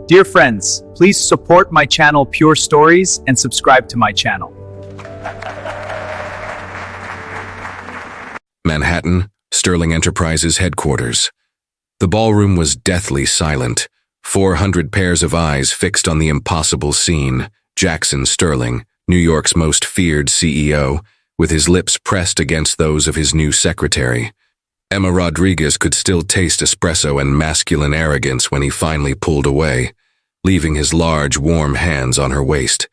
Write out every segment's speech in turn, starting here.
Dear friends, please support my channel Pure Stories and subscribe to my channel. Manhattan, Sterling Enterprises headquarters. The ballroom was deathly silent, 400 pairs of eyes fixed on the impossible scene. Jackson Sterling, New York's most feared CEO, with his lips pressed against those of his new secretary. Emma Rodriguez could still taste espresso and masculine arrogance when he finally pulled away, leaving his large, warm hands on her waist.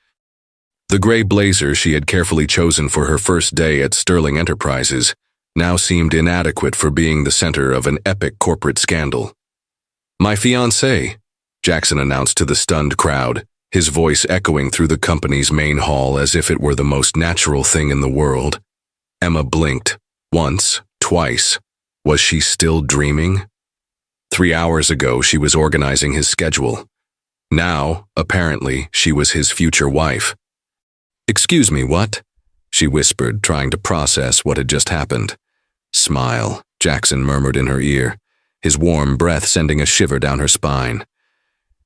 The gray blazer she had carefully chosen for her first day at Sterling Enterprises now seemed inadequate for being the center of an epic corporate scandal. "My fiancée," Jackson announced to the stunned crowd, his voice echoing through the company's main hall as if it were the most natural thing in the world. Emma blinked. Once, twice. Was she still dreaming? 3 hours ago, she was organizing his schedule. Now, apparently, she was his future wife. "Excuse me, what?" she whispered, trying to process what had just happened. "Smile," Jackson murmured in her ear, his warm breath sending a shiver down her spine.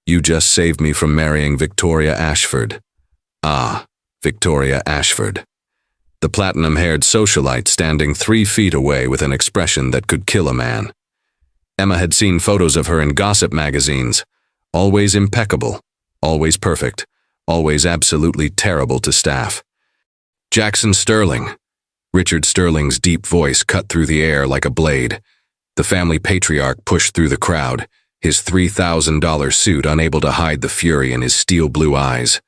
"You just saved me from marrying Victoria Ashford." Ah, Victoria Ashford. The platinum-haired socialite standing 3 feet away with an expression that could kill a man. Emma had seen photos of her in gossip magazines. Always impeccable, always perfect, always absolutely terrible to staff. "Jackson Sterling." Richard Sterling's deep voice cut through the air like a blade. The family patriarch pushed through the crowd, his $3,000 suit unable to hide the fury in his steel blue eyes.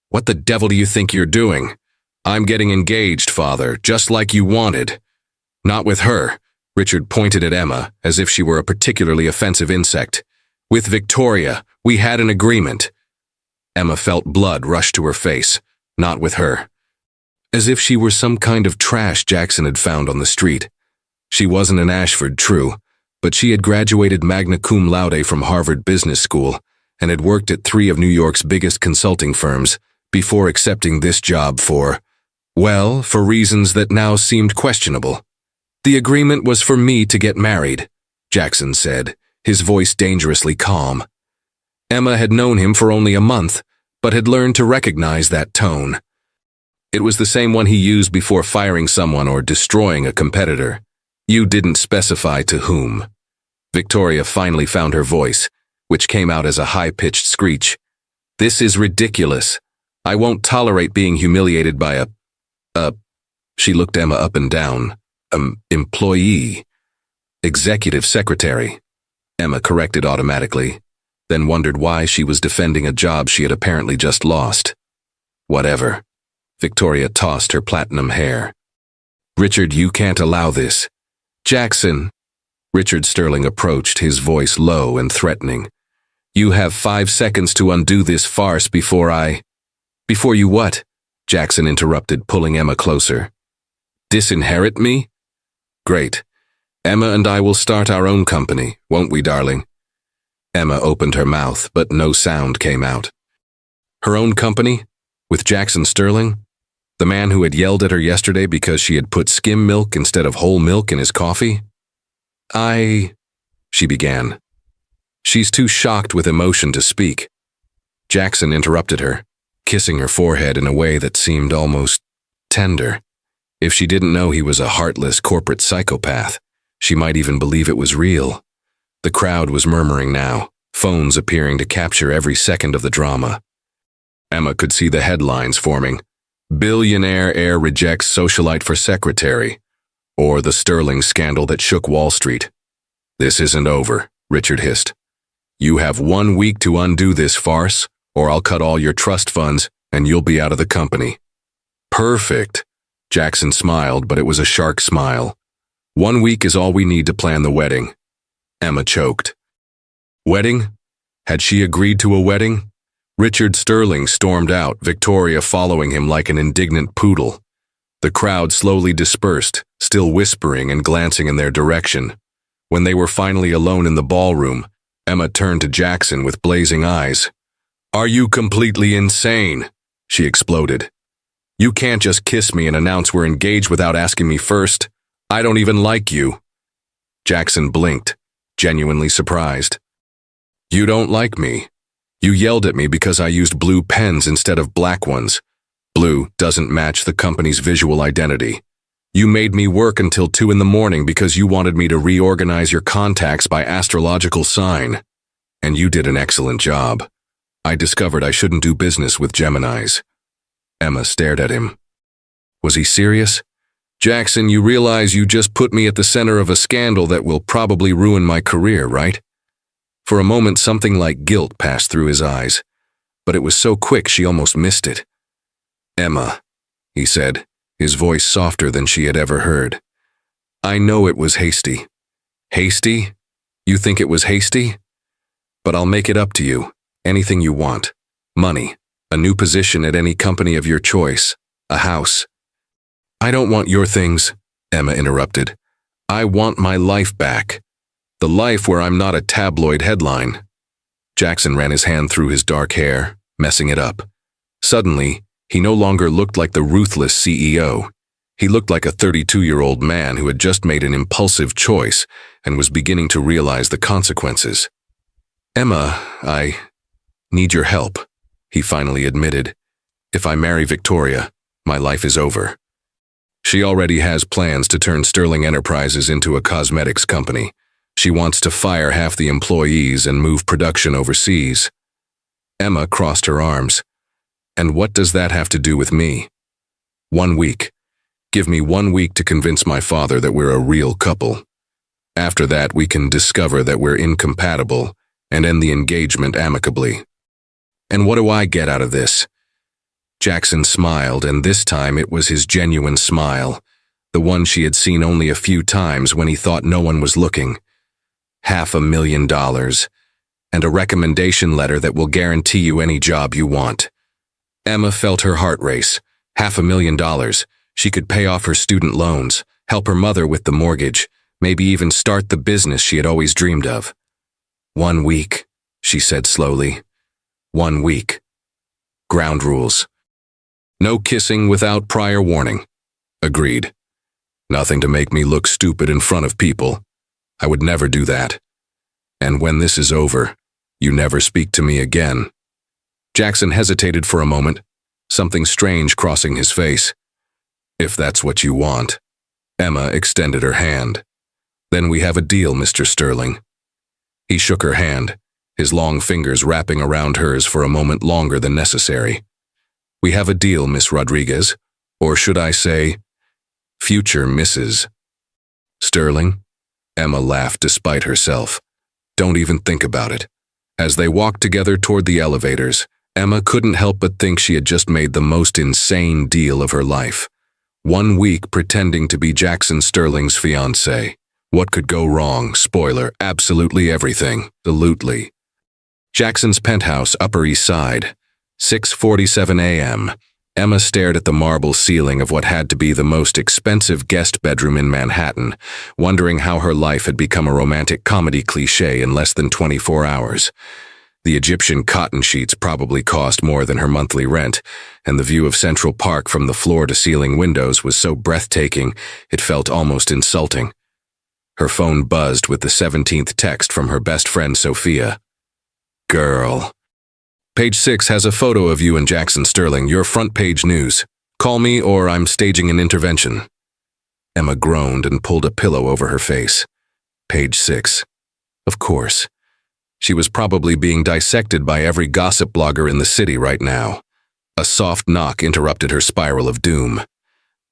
"What the devil do you think you're doing? I'm getting engaged, father, just like you wanted." "Not with her," Richard pointed at Emma as if she were a particularly offensive insect. "With Victoria, we had an agreement." Emma felt blood rush to her face. Not with her. As if she were some kind of trash Jackson had found on the street. She wasn't an Ashford, true, but she had graduated magna cum laude from Harvard Business School and had worked at 3 of New York's biggest consulting firms before accepting this job for reasons that now seemed questionable. "The agreement was for me to get married," Jackson said, his voice dangerously calm. Emma had known him for only a month, but had learned to recognize that tone. It was the same one he used before firing someone or destroying a competitor. "You didn't specify to whom." Victoria finally found her voice, which came out as a high-pitched screech. "This is ridiculous. I won't tolerate being humiliated by a she looked Emma up and down. Employee. Executive secretary." Emma corrected automatically, then wondered why she was defending a job she had apparently just lost. "Whatever." Victoria tossed her platinum hair. "Richard, you can't allow this." "Jackson." Richard Sterling approached, his voice low and threatening. "You have 5 seconds to undo this farce before Before you what?" Jackson interrupted, pulling Emma closer. "Disinherit me? Great. Emma and I will start our own company, won't we, darling?" Emma opened her mouth, but no sound came out. Her own company? With Jackson Sterling? The man who had yelled at her yesterday because she had put skim milk instead of whole milk in his coffee? She began. She's too shocked with emotion to speak. Jackson interrupted her, kissing her forehead in a way that seemed almost tender. If she didn't know he was a heartless corporate psychopath, she might even believe it was real. The crowd was murmuring now, phones appearing to capture every second of the drama. Emma could see the headlines forming. "Billionaire heir rejects socialite for secretary," or "The Sterling Scandal that shook Wall Street." "This isn't over," Richard hissed. "You have 1 week to undo this farce, or I'll cut all your trust funds and you'll be out of the company." "Perfect." Jackson smiled, but it was a shark smile. 1 week is all we need to plan the wedding." Emma choked. Wedding? Had she agreed to a wedding? Richard Sterling stormed out, Victoria following him like an indignant poodle. The crowd slowly dispersed, still whispering and glancing in their direction. When they were finally alone in the ballroom, Emma turned to Jackson with blazing eyes. "Are you completely insane?" she exploded. "You can't just kiss me and announce we're engaged without asking me first. I don't even like you." Jackson blinked, genuinely surprised. "You don't like me?" You yelled at me because I used blue pens instead of black ones. Blue doesn't match the company's visual identity. You made me work until 2 in the morning because you wanted me to reorganize your contacts by astrological sign. And you did an excellent job. I discovered I shouldn't do business with Geminis. Emma stared at him. Was he serious? Jackson, you realize you just put me at the center of a scandal that will probably ruin my career, right? For a moment, something like guilt passed through his eyes, but it was so quick she almost missed it. Emma, he said, his voice softer than she had ever heard. I know it was hasty. Hasty? You think it was hasty? But I'll make it up to you. Anything you want. Money. A new position at any company of your choice. A house. I don't want your things, Emma interrupted. I want my life back. The life where I'm not a tabloid headline. Jackson ran his hand through his dark hair, messing it up. Suddenly, he no longer looked like the ruthless CEO. He looked like a 32-year-old man who had just made an impulsive choice and was beginning to realize the consequences. Emma, I need your help, he finally admitted. If I marry Victoria, my life is over. She already has plans to turn Sterling Enterprises into a cosmetics company. She wants to fire half the employees and move production overseas. Emma crossed her arms. And what does that have to do with me? 1 week. Give me 1 week to convince my father that we're a real couple. After that, we can discover that we're incompatible and end the engagement amicably. And what do I get out of this? Jackson smiled, and this time it was his genuine smile, the one she had seen only a few times when he thought no one was looking. $500,000, and a recommendation letter that will guarantee you any job you want. Emma felt her heart race. $500,000. She could pay off her student loans, help her mother with the mortgage, maybe even start the business she had always dreamed of. 1 week, she said slowly. 1 week. Ground rules. No kissing without prior warning. Agreed. Nothing to make me look stupid in front of people. I would never do that. And when this is over, you never speak to me again. Jackson hesitated for a moment, something strange crossing his face. If that's what you want. Emma extended her hand. Then we have a deal, Mr. Sterling. He shook her hand, his long fingers wrapping around hers for a moment longer than necessary. We have a deal, Miss Rodriguez, or should I say, future Mrs. Sterling? Emma laughed despite herself. Don't even think about it. As they walked together toward the elevators, Emma couldn't help but think she had just made the most insane deal of her life. 1 week pretending to be Jackson Sterling's fiancée. What could go wrong? Spoiler, absolutely everything. Absolutely. Jackson's penthouse, Upper East Side. 6:47 a.m. Emma stared at the marble ceiling of what had to be the most expensive guest bedroom in Manhattan, wondering how her life had become a romantic comedy cliché in less than 24 hours. The Egyptian cotton sheets probably cost more than her monthly rent, and the view of Central Park from the floor-to-ceiling windows was so breathtaking it felt almost insulting. Her phone buzzed with the 17th text from her best friend Sophia. Girl. Page 6 has a photo of you and Jackson Sterling, your front page news. Call me or I'm staging an intervention. Emma groaned and pulled a pillow over her face. Page 6. Of course. She was probably being dissected by every gossip blogger in the city right now. A soft knock interrupted her spiral of doom.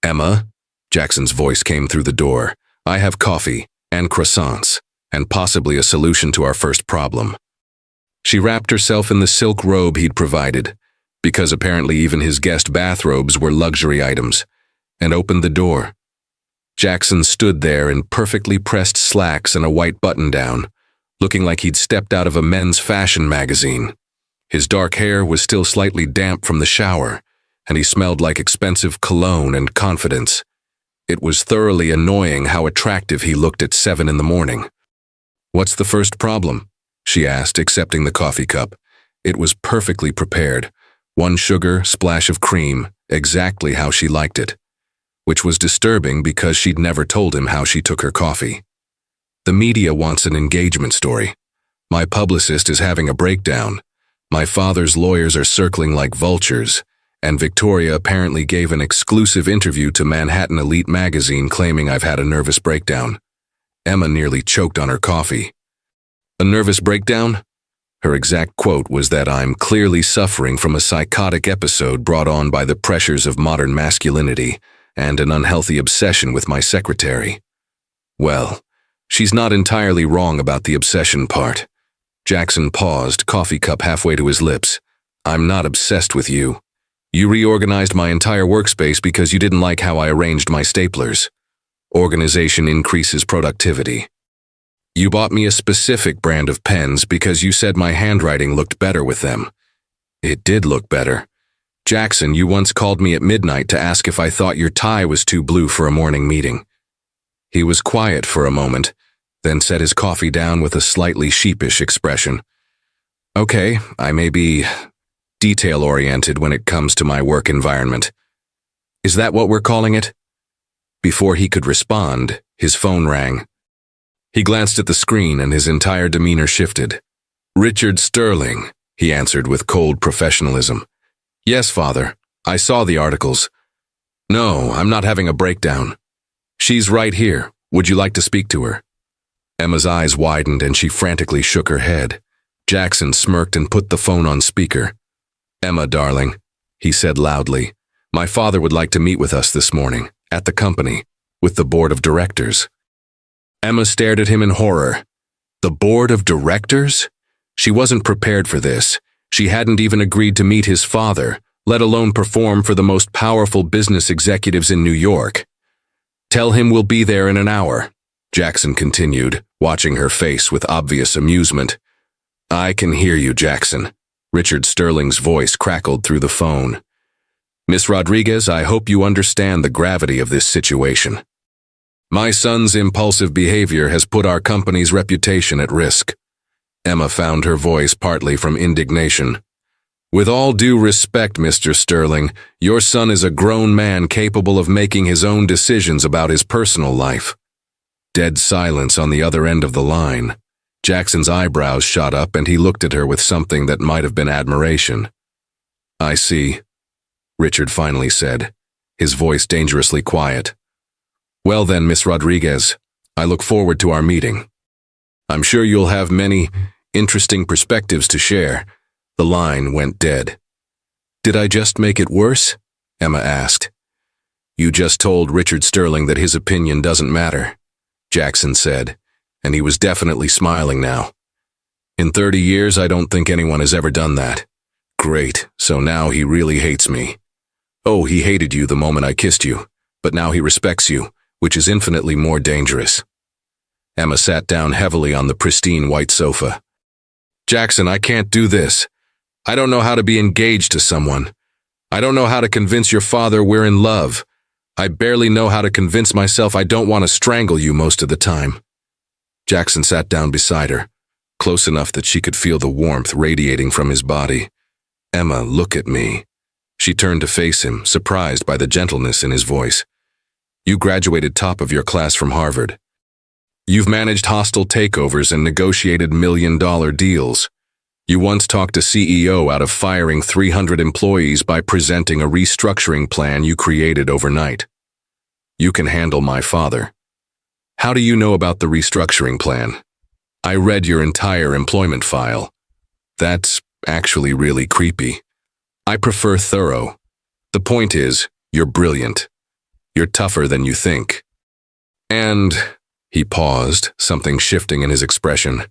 Emma, Jackson's voice came through the door. I have coffee and croissants and possibly a solution to our first problem. She wrapped herself in the silk robe he'd provided, because apparently even his guest bathrobes were luxury items, and opened the door. Jackson stood there in perfectly pressed slacks and a white button-down, looking like he'd stepped out of a men's fashion magazine. His dark hair was still slightly damp from the shower, and he smelled like expensive cologne and confidence. It was thoroughly annoying how attractive he looked at 7 in the morning. What's the first problem? She asked, accepting the coffee cup. It was perfectly prepared. 1 sugar, splash of cream, exactly how she liked it. Which was disturbing because she'd never told him how she took her coffee. The media wants an engagement story. My publicist is having a breakdown. My father's lawyers are circling like vultures, and Victoria apparently gave an exclusive interview to Manhattan Elite magazine claiming I've had a nervous breakdown. Emma nearly choked on her coffee. A nervous breakdown? Her exact quote was that I'm clearly suffering from a psychotic episode brought on by the pressures of modern masculinity and an unhealthy obsession with my secretary. Well, she's not entirely wrong about the obsession part. Jackson paused, coffee cup halfway to his lips. I'm not obsessed with you. You reorganized my entire workspace because you didn't like how I arranged my staplers. Organization increases productivity. You bought me a specific brand of pens because you said my handwriting looked better with them. It did look better. Jackson, you once called me at midnight to ask if I thought your tie was too blue for a morning meeting. He was quiet for a moment, then set his coffee down with a slightly sheepish expression. Okay, I may be detail-oriented when it comes to my work environment. Is that what we're calling it? Before he could respond, his phone rang. He glanced at the screen and his entire demeanor shifted. Richard Sterling, he answered with cold professionalism. Yes, Father. I saw the articles. No, I'm not having a breakdown. She's right here. Would you like to speak to her? Emma's eyes widened and she frantically shook her head. Jackson smirked and put the phone on speaker. Emma, darling, he said loudly, my father would like to meet with us this morning, at the company, with the board of directors. Emma stared at him in horror. The board of directors? She wasn't prepared for this. She hadn't even agreed to meet his father, let alone perform for the most powerful business executives in New York. Tell him we'll be there in an hour, Jackson continued, watching her face with obvious amusement. I can hear you, Jackson. Richard Sterling's voice crackled through the phone. Miss Rodriguez, I hope you understand the gravity of this situation. My son's impulsive behavior has put our company's reputation at risk. Emma found her voice partly from indignation. With all due respect, Mr. Sterling, your son is a grown man capable of making his own decisions about his personal life. Dead silence on the other end of the line. Jackson's eyebrows shot up and he looked at her with something that might have been admiration. I see, Richard finally said, his voice dangerously quiet. Well then, Miss Rodriguez, I look forward to our meeting. I'm sure you'll have many interesting perspectives to share. The line went dead. Did I just make it worse? Emma asked. You just told Richard Sterling that his opinion doesn't matter, Jackson said, and he was definitely smiling now. In 30 years, I don't think anyone has ever done that. Great, so now he really hates me. Oh, he hated you the moment I kissed you, but now he respects you, which is infinitely more dangerous. Emma sat down heavily on the pristine white sofa. Jackson, I can't do this. I don't know how to be engaged to someone. I don't know how to convince your father we're in love. I barely know how to convince myself I don't want to strangle you most of the time. Jackson sat down beside her, close enough that she could feel the warmth radiating from his body. Emma, look at me. She turned to face him, surprised by the gentleness in his voice. You graduated top of your class from Harvard. You've managed hostile takeovers and negotiated million-dollar deals. You once talked a CEO out of firing 300 employees by presenting a restructuring plan you created overnight. You can handle my father. How do you know about the restructuring plan? I read your entire employment file. That's actually really creepy. I prefer thorough. The point is, you're brilliant. You're tougher than you think. And, he paused, something shifting in his expression,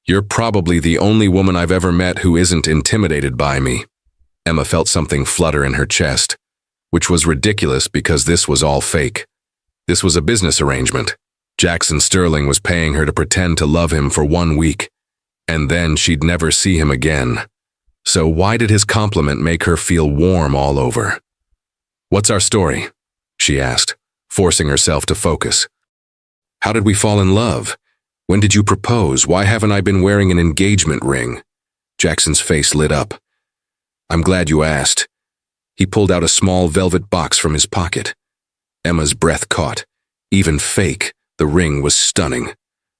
you're probably the only woman I've ever met who isn't intimidated by me. Emma felt something flutter in her chest, which was ridiculous because this was all fake. This was a business arrangement. Jackson Sterling was paying her to pretend to love him for 1 week, and then she'd never see him again. So why did his compliment make her feel warm all over? What's our story? She asked, forcing herself to focus. How did we fall in love? When did you propose? Why haven't I been wearing an engagement ring? Jackson's face lit up. I'm glad you asked. He pulled out a small velvet box from his pocket. Emma's breath caught. Even fake, the ring was stunning.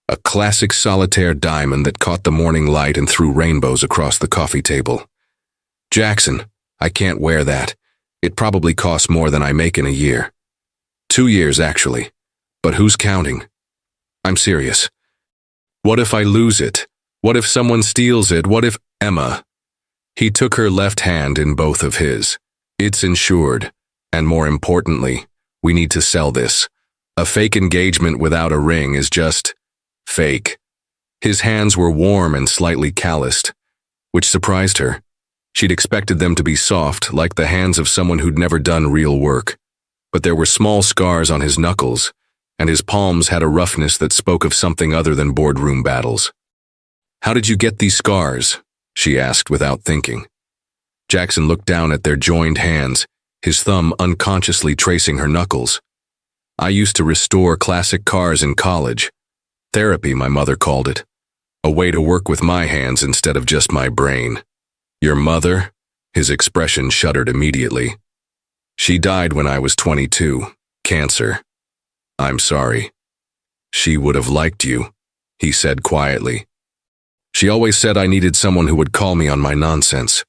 A classic solitaire diamond that caught the morning light and threw rainbows across the coffee table. Jackson, I can't wear that. It probably costs more than I make in a year. 2 years, actually. But who's counting? I'm serious. What if I lose it? What if someone steals it? What if Emma? He took her left hand in both of his. It's insured. And more importantly, we need to sell this. A fake engagement without a ring is just fake. His hands were warm and slightly calloused, which surprised her. She'd expected them to be soft, like the hands of someone who'd never done real work. But there were small scars on his knuckles, and his palms had a roughness that spoke of something other than boardroom battles. How did you get these scars? She asked without thinking. Jackson looked down at their joined hands, his thumb unconsciously tracing her knuckles. I used to restore classic cars in college. Therapy, my mother called it. A way to work with my hands instead of just my brain. Your mother? His expression shuddered immediately. She died when I was 22. Cancer. I'm sorry. She would have liked you, he said quietly. She always said I needed someone who would call me on my nonsense.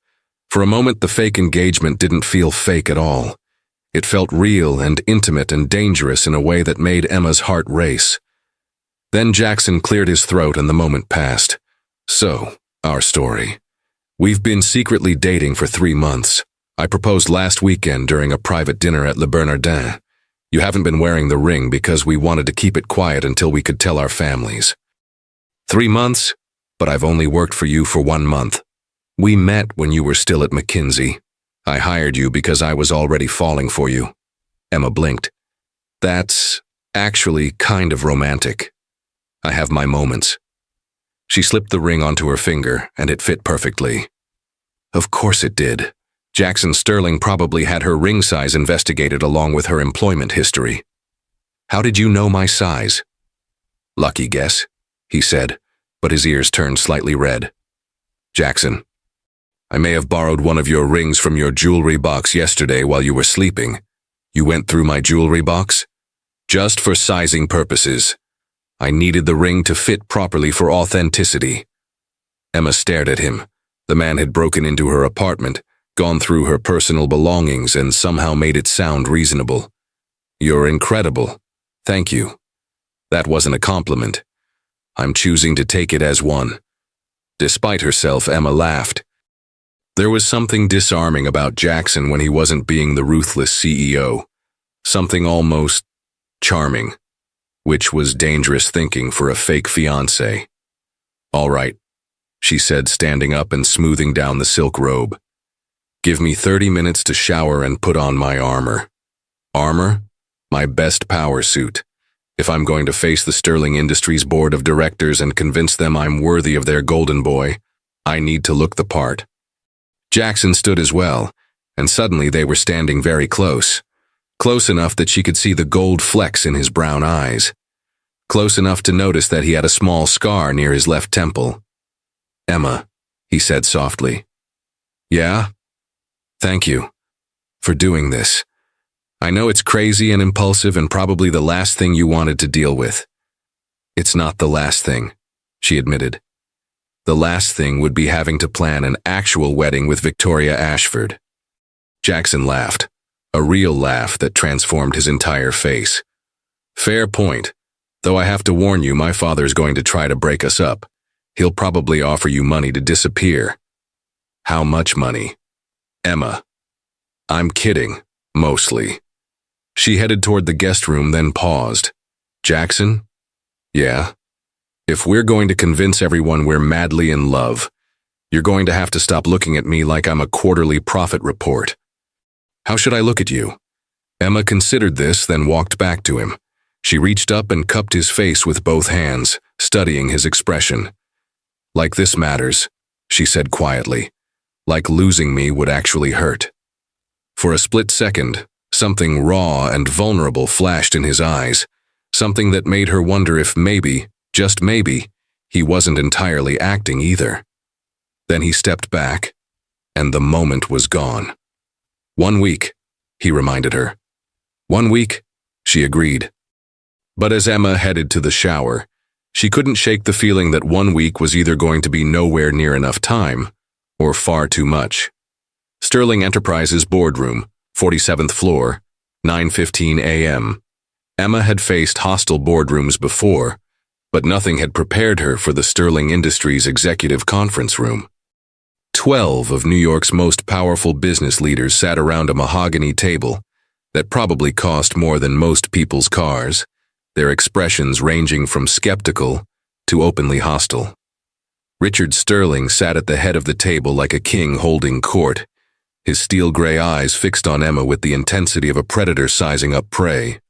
For a moment, the fake engagement didn't feel fake at all. It felt real and intimate and dangerous in a way that made Emma's heart race. Then Jackson cleared his throat and the moment passed. So, our story. We've been secretly dating for 3 months. I proposed last weekend during a private dinner at Le Bernardin. You haven't been wearing the ring because we wanted to keep it quiet until we could tell our families. 3 months? But I've only worked for you for 1 month. We met when you were still at McKinsey. I hired you because I was already falling for you. Emma blinked. That's actually kind of romantic. I have my moments. She slipped the ring onto her finger, and it fit perfectly. Of course it did. Jackson Sterling probably had her ring size investigated along with her employment history. How did you know my size? Lucky guess, he said, but his ears turned slightly red. Jackson, I may have borrowed one of your rings from your jewelry box yesterday while you were sleeping. You went through my jewelry box? Just for sizing purposes. I needed the ring to fit properly for authenticity. Emma stared at him. The man had broken into her apartment, gone through her personal belongings, and somehow made it sound reasonable. You're incredible. Thank you. That wasn't a compliment. I'm choosing to take it as one. Despite herself, Emma laughed. There was something disarming about Jackson when he wasn't being the ruthless CEO. Something almost charming, which was dangerous thinking for a fake fiancé. All right, she said, standing up and smoothing down the silk robe. Give me 30 minutes to shower and put on my armor. Armor? My best power suit. If I'm going to face the Sterling Industries board of directors and convince them I'm worthy of their golden boy, I need to look the part. Jackson stood as well, and suddenly they were standing very close. Close enough that she could see the gold flecks in his brown eyes. Close enough to notice that he had a small scar near his left temple. Emma, he said softly. Yeah? Thank you for doing this. I know it's crazy and impulsive and probably the last thing you wanted to deal with. It's not the last thing, she admitted. The last thing would be having to plan an actual wedding with Victoria Ashford. Jackson laughed, a real laugh that transformed his entire face. Fair point, though I have to warn you, my father's going to try to break us up. He'll probably offer you money to disappear. How much money? Emma. I'm kidding, mostly. She headed toward the guest room, then paused. Jackson? Yeah. If we're going to convince everyone we're madly in love, you're going to have to stop looking at me like I'm a quarterly profit report. How should I look at you? Emma considered this, then walked back to him. She reached up and cupped his face with both hands, studying his expression. Like this matters, she said quietly. Like losing me would actually hurt. For a split second, something raw and vulnerable flashed in his eyes, something that made her wonder if maybe, just maybe, he wasn't entirely acting either. Then he stepped back, and the moment was gone. 1 week, he reminded her. 1 week, she agreed. But as Emma headed to the shower, She couldn't shake the feeling that 1 week was either going to be nowhere near enough time or far too much. Sterling Enterprises boardroom, 47th floor, 9:15 a.m. Emma had faced hostile boardrooms before, but nothing had prepared her for the Sterling Industries executive conference room. 12 of New York's most powerful business leaders sat around a mahogany table that probably cost more than most people's cars, their expressions ranging from skeptical to openly hostile. Richard Sterling sat at the head of the table like a king holding court, his steel-gray eyes fixed on Emma with the intensity of a predator sizing up prey.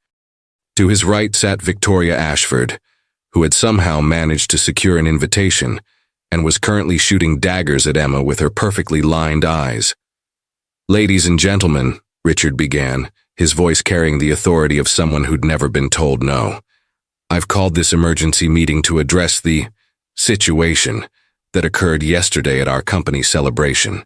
To his right sat Victoria Ashford, who had somehow managed to secure an invitation and was currently shooting daggers at Emma with her perfectly lined eyes. "Ladies and gentlemen," Richard began, his voice carrying the authority of someone who'd never been told no. "I've called this emergency meeting to address the situation that occurred yesterday at our company celebration."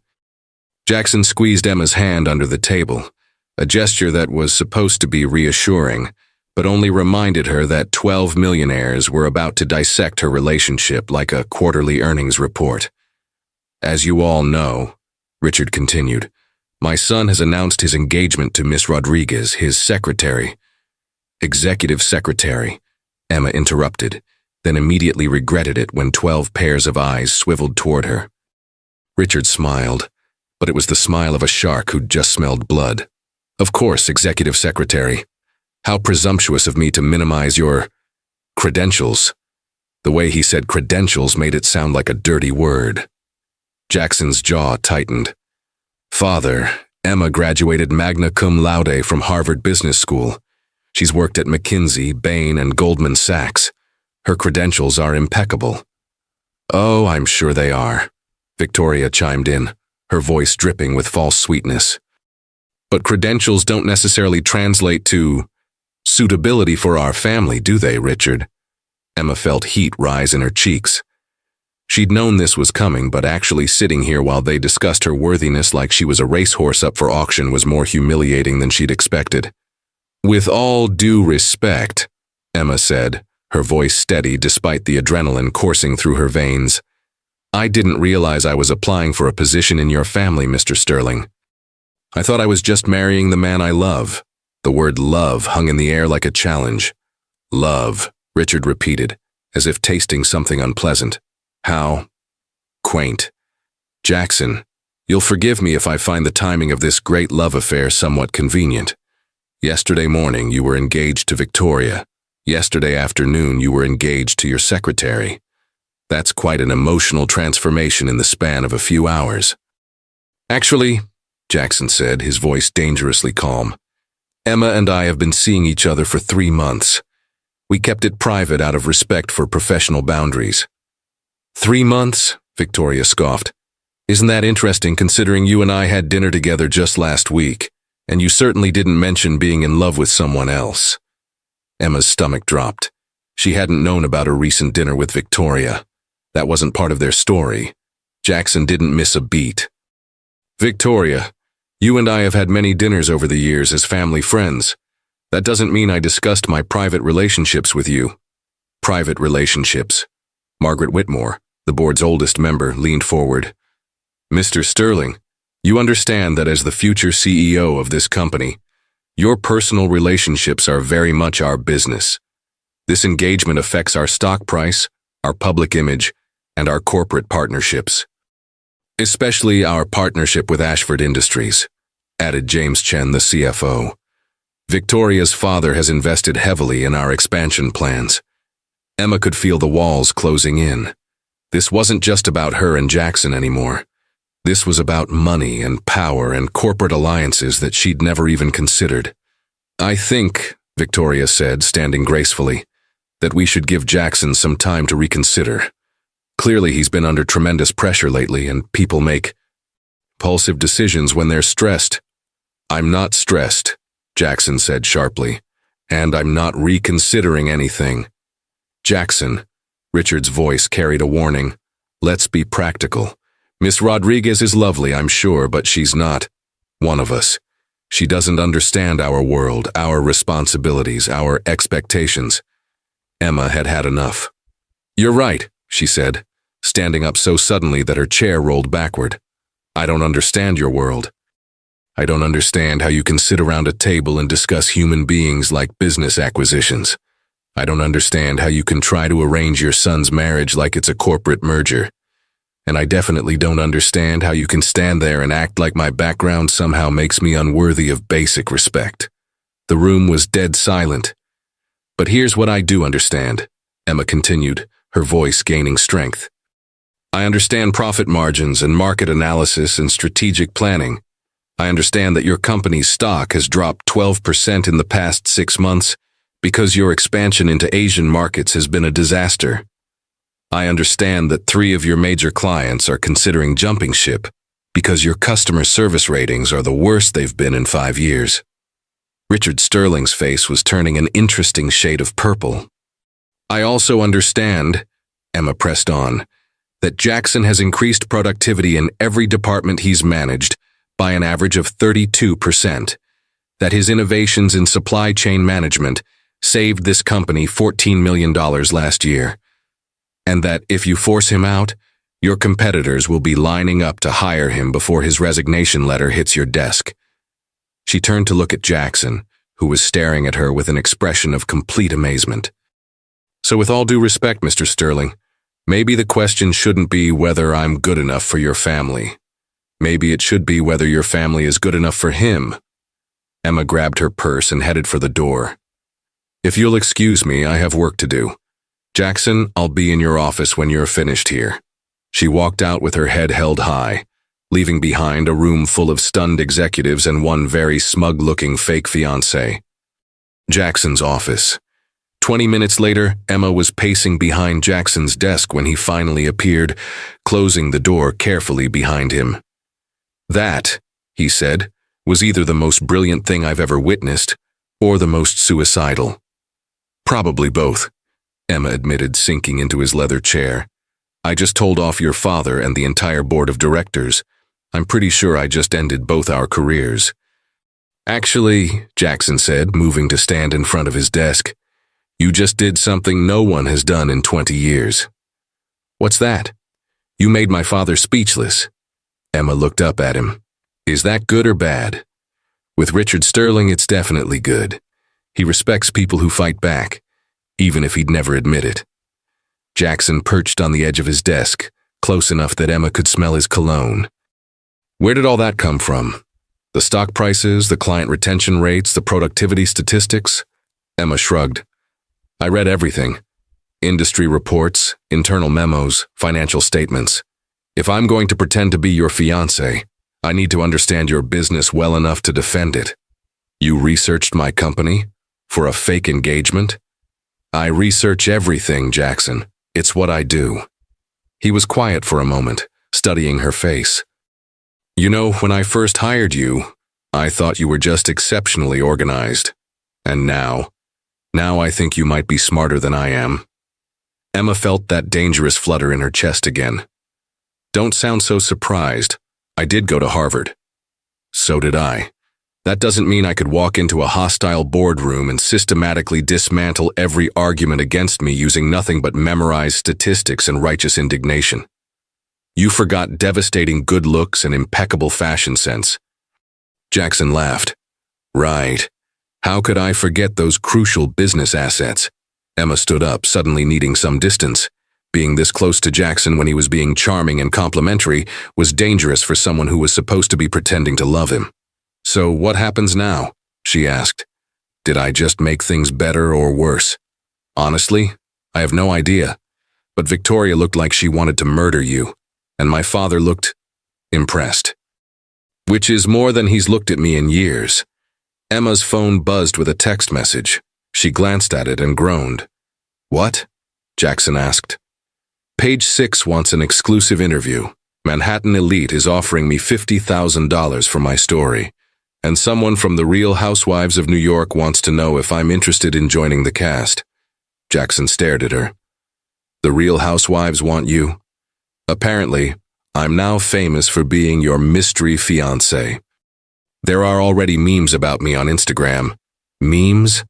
Jackson squeezed Emma's hand under the table, a gesture that was supposed to be reassuring, but only reminded her that 12 millionaires were about to dissect her relationship like a quarterly earnings report. "As you all know," Richard continued, "my son has announced his engagement to Miss Rodriguez, his secretary." "Executive secretary," Emma interrupted, then immediately regretted it when 12 pairs of eyes swiveled toward her. Richard smiled, but it was the smile of a shark who'd just smelled blood. "Of course, executive secretary. How presumptuous of me to minimize your credentials." The way he said credentials made it sound like a dirty word. Jackson's jaw tightened. "Father, Emma graduated magna cum laude from Harvard Business School. She's worked at McKinsey, Bain, and Goldman Sachs. Her credentials are impeccable." "Oh, I'm sure they are," Victoria chimed in, her voice dripping with false sweetness. "But credentials don't necessarily translate to suitability for our family, do they, Richard?" Emma felt heat rise in her cheeks. She'd known this was coming, but actually sitting here while they discussed her worthiness like she was a racehorse up for auction was more humiliating than she'd expected. "With all due respect," Emma said, her voice steady despite the adrenaline coursing through her veins, "I didn't realize I was applying for a position in your family, Mr. Sterling. I thought I was just marrying the man I love." The word love hung in the air like a challenge. "Love," Richard repeated, as if tasting something unpleasant. "How quaint. Jackson, you'll forgive me if I find the timing of this great love affair somewhat convenient. Yesterday morning you were engaged to Victoria. Yesterday afternoon you were engaged to your secretary. That's quite an emotional transformation in the span of a few hours." "Actually," Jackson said, his voice dangerously calm, "Emma and I have been seeing each other for 3 months. We kept it private out of respect for professional boundaries." 3 months? Victoria scoffed. "Isn't that interesting considering you and I had dinner together just last week, and you certainly didn't mention being in love with someone else." Emma's stomach dropped. She hadn't known about a recent dinner with Victoria. That wasn't part of their story. Jackson didn't miss a beat. "Victoria, you and I have had many dinners over the years as family friends. That doesn't mean I discussed my private relationships with you." "Private relationships." Margaret Whitmore, the board's oldest member, leaned forward. "Mr. Sterling, you understand that as the future CEO of this company, your personal relationships are very much our business. This engagement affects our stock price, our public image, and our corporate partnerships. Especially our partnership with Ashford Industries," added James Chen, the CFO. "Victoria's father has invested heavily in our expansion plans." Emma could feel the walls closing in. This wasn't just about her and Jackson anymore. This was about money and power and corporate alliances that she'd never even considered. "I think," Victoria said, standing gracefully, "that we should give Jackson some time to reconsider. Clearly he's been under tremendous pressure lately, and people make impulsive decisions when they're stressed." "I'm not stressed," Jackson said sharply, "and I'm not reconsidering anything." "Jackson," Richard's voice carried a warning, "let's be practical. Miss Rodriguez is lovely, I'm sure, but she's not one of us. She doesn't understand our world, our responsibilities, our expectations." Emma had had enough. You're right, she said, standing up so suddenly that her chair rolled backward. I don't understand your world. I don't understand how you can sit around a table and discuss human beings like business acquisitions. I don't understand how you can try to arrange your son's marriage like it's a corporate merger. And I definitely don't understand how you can stand there and act like my background somehow makes me unworthy of basic respect. The room was dead silent. But here's what I do understand, Emma continued, her voice gaining strength. I understand profit margins and market analysis and strategic planning. I understand that your company's stock has dropped 12% in the past 6 months because your expansion into Asian markets has been a disaster. I understand that 3 of your major clients are considering jumping ship because your customer service ratings are the worst they've been in 5 years. Richard Sterling's face was turning an interesting shade of purple. I also understand, Emma pressed on, that Jackson has increased productivity in every department he's managed by an average of 32%, that his innovations in supply chain management saved this company $14 million last year, and that if you force him out, your competitors will be lining up to hire him before his resignation letter hits your desk. She turned to look at Jackson, who was staring at her with an expression of complete amazement. So with all due respect, Mr. Sterling, maybe the question shouldn't be whether I'm good enough for your family. Maybe it should be whether your family is good enough for him. Emma grabbed her purse and headed for the door. If you'll excuse me, I have work to do. Jackson, I'll be in your office when you're finished here. She walked out with her head held high, leaving behind a room full of stunned executives and one very smug-looking fake fiancé. Jackson's office. 20 minutes later, Emma was pacing behind Jackson's desk when he finally appeared, closing the door carefully behind him. That, he said, was either the most brilliant thing I've ever witnessed or the most suicidal. Probably both, Emma admitted, sinking into his leather chair. I just told off your father and the entire board of directors. I'm pretty sure I just ended both our careers. Actually, Jackson said, moving to stand in front of his desk, you just did something no one has done in 20 years. What's that? You made my father speechless. Emma looked up at him. Is that good or bad? With Richard Sterling, it's definitely good. He respects people who fight back, even if he'd never admit it. Jackson perched on the edge of his desk, close enough that Emma could smell his cologne. Where did all that come from? The stock prices, the client retention rates, the productivity statistics? Emma shrugged. I read everything. Industry reports, internal memos, financial statements. If I'm going to pretend to be your fiancé, I need to understand your business well enough to defend it. You researched my company? For a fake engagement? I research everything, Jackson. It's what I do. He was quiet for a moment, studying her face. You know, when I first hired you, I thought you were just exceptionally organized. And now I think you might be smarter than I am. Emma felt that dangerous flutter in her chest again. Don't sound so surprised. I did go to Harvard. So did I. That doesn't mean I could walk into a hostile boardroom and systematically dismantle every argument against me using nothing but memorized statistics and righteous indignation. You forgot devastating good looks and impeccable fashion sense. Jackson laughed. Right. How could I forget those crucial business assets? Emma stood up, suddenly needing some distance. Being this close to Jackson when he was being charming and complimentary was dangerous for someone who was supposed to be pretending to love him. So what happens now? She asked. Did I just make things better or worse? Honestly, I have no idea. But Victoria looked like she wanted to murder you, and my father looked impressed. Which is more than he's looked at me in years. Emma's phone buzzed with a text message. She glanced at it and groaned. What? Jackson asked. Page 6 wants an exclusive interview. Manhattan Elite is offering me $50,000 for my story. And someone from the Real Housewives of New York wants to know if I'm interested in joining the cast. Jackson stared at her. The Real Housewives want you? Apparently, I'm now famous for being your mystery fiancé. There are already memes about me on Instagram. Memes?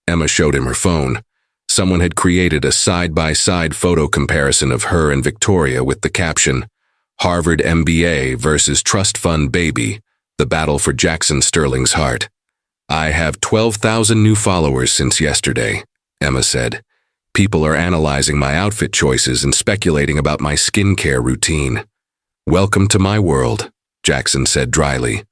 Emma showed him her phone. Someone had created a side-by-side photo comparison of her and Victoria with the caption, "Harvard MBA versus Trust Fund Baby, the battle for Jackson Sterling's heart." "I have 12,000 new followers since yesterday," Emma said. "People are analyzing my outfit choices and speculating about my skincare routine." "Welcome to my world," Jackson said dryly.